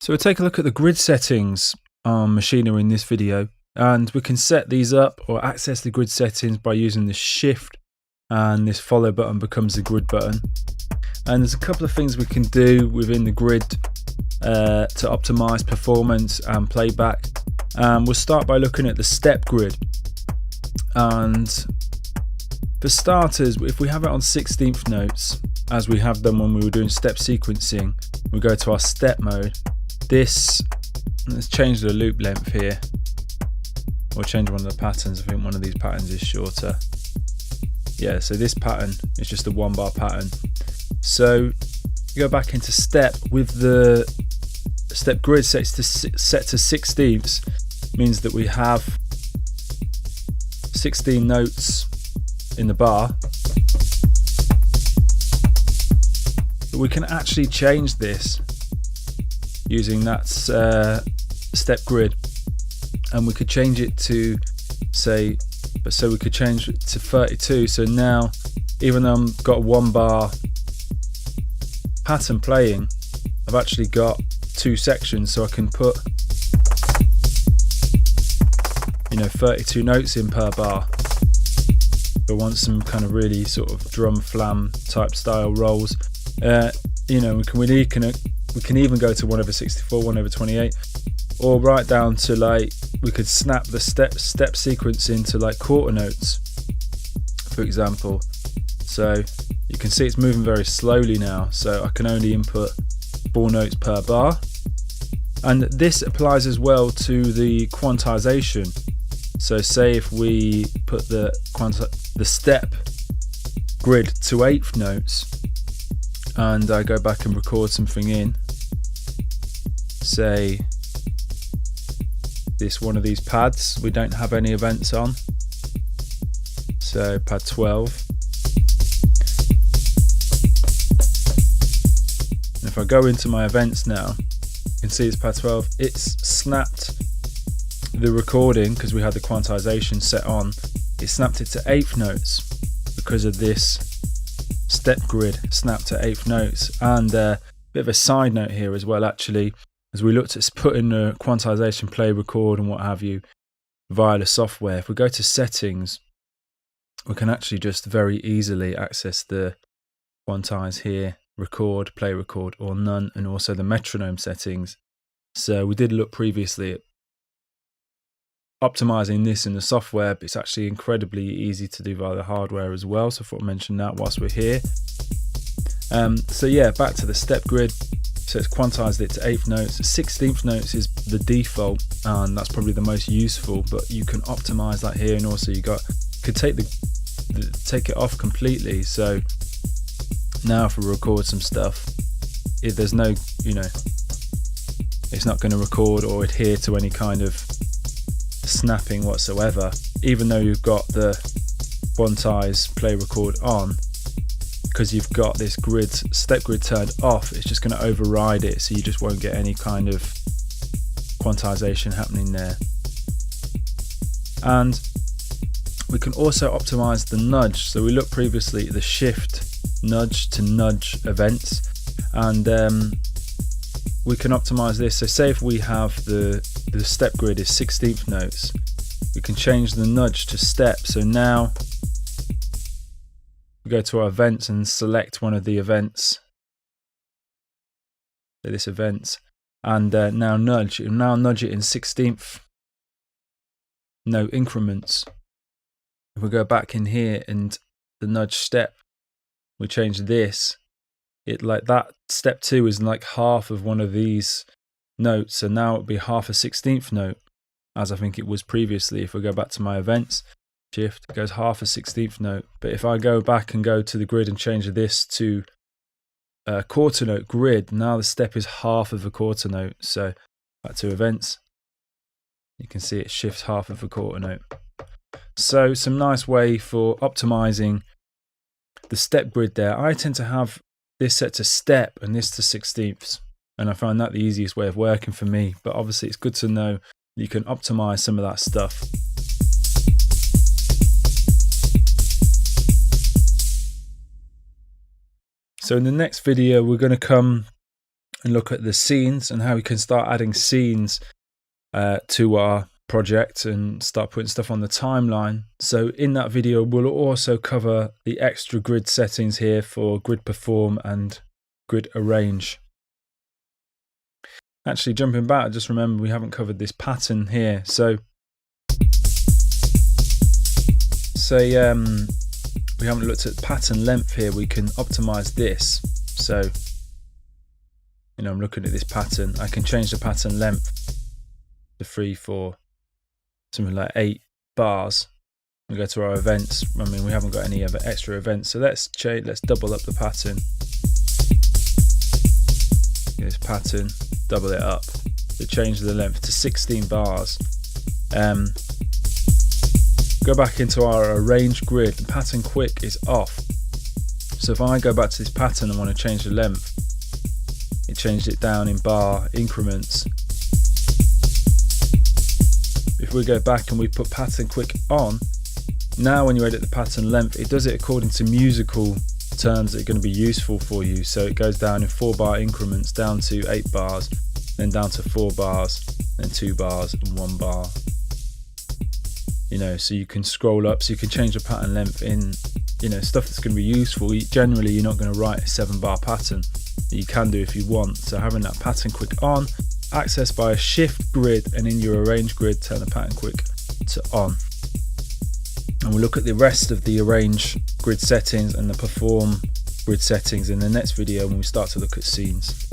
So we'll take a look at the grid settings on Maschine in this video, and we can set these up or access the grid settings by using the shift, and this follow button becomes the grid button. And there's a couple of things we can do within the grid to optimize performance and playback. We'll start by looking at the step grid. And for starters, if we have it on 16th notes, as we have done when we were doing step sequencing, we go to our step mode. Let's change the loop length here, or change one of the patterns. I think one of these patterns is shorter. Yeah, so this pattern is just a 1-bar pattern. So you go back into step with the step grid set to 16ths, means that we have 16 notes in the bar. But we can actually change this using that step grid, and we could change it to we could change it to 32. So now, even though I've got a 1-bar pattern playing, I've actually got 2 sections, so I can put 32 notes in per bar. If I want some kind of really sort of drum flam type style rolls, we can even go to 1/64, 1/28, or right down to we could snap the step sequence into quarter notes, for example. So you can see it's moving very slowly now, so I can only input 4 notes per bar. And this applies as well to the quantization. So say if we put the step grid to 8th notes, and I go back and record something in, say this one of these pads we don't have any events on, so pad 12. And if I go into my events now, you can see it's pad 12. It's snapped the recording, because we had the quantization set on, it snapped it to 8th notes because of this step grid snapped to 8th notes. And a bit of a side note here as well, actually, as we looked at putting the quantization, play, record and what have you via the software, if we go to settings, we can actually just very easily access the quantize here, record, play, record or none, and also the metronome settings. So we did look previously at optimizing this in the software, but it's actually incredibly easy to do via the hardware as well, so I thought I'd mention that whilst we're here. So yeah, back to the step grid. So it's quantized it to 8th notes. 16th notes is the default, and that's probably the most useful, but you can optimize that here, and also you could take it off completely. So now if we record some stuff, if there's no, it's not going to record or adhere to any kind of snapping whatsoever, even though you've got the quantize, play, record on, because you've got this step grid turned off. It's just going to override it, so you just won't get any kind of quantization happening there. And we can also optimize the nudge. So we looked previously at the shift nudge to nudge events, and we can optimize this. So say if we have the step grid is 16th notes, we can change the nudge to step. So now we go to our events and select one of the events, so this events, and now nudge it in 16th note increments. If we go back in here and the nudge step, we change this, that step 2 is half of one of these notes, so now it would be half a 16th note, as I think it was previously. If we go back to my events, shift, it goes half a 16th note. But if I go back and go to the grid and change this to a quarter note grid, now the step is half of a quarter note. So back to events, you can see it shifts half of a quarter note. So some nice way for optimizing the step grid there. I tend to have this set to step and this to 16ths, and I find that the easiest way of working for me, but obviously it's good to know you can optimize some of that stuff. So in the next video we're going to come and look at the scenes and how we can start adding scenes to our project and start putting stuff on the timeline. So in that video, we'll also cover the extra grid settings here for grid perform and grid arrange. Actually, jumping back, just remember we haven't covered this pattern here. So say we haven't looked at pattern length here. We can optimize this. So I'm looking at this pattern. I can change the pattern length to 3, 4, something like 8 bars. We go to our events. I mean, we haven't got any other extra events, so let's double up the pattern. This pattern, double it up to change the length to 16 bars. Go back into our arrange grid. The pattern quick is off. So if I go back to this pattern and want to change the length, it changed it down in bar increments. If we go back and we put pattern quick on, now when you edit the pattern length, it does it according to musical terms that are going to be useful for you. So it goes down in 4-bar increments, down to 8 bars, then down to 4 bars, then 2 bars and 1 bar. So you can scroll up, so you can change the pattern length in stuff that's going to be useful. Generally, you're not going to write a 7-bar pattern. You can do if you want. So having that pattern quick on, access by a shift grid, and in your arrange grid, turn the pattern quick to on. And we'll look at the rest of the arrange grid settings and the perform grid settings in the next video when we start to look at scenes.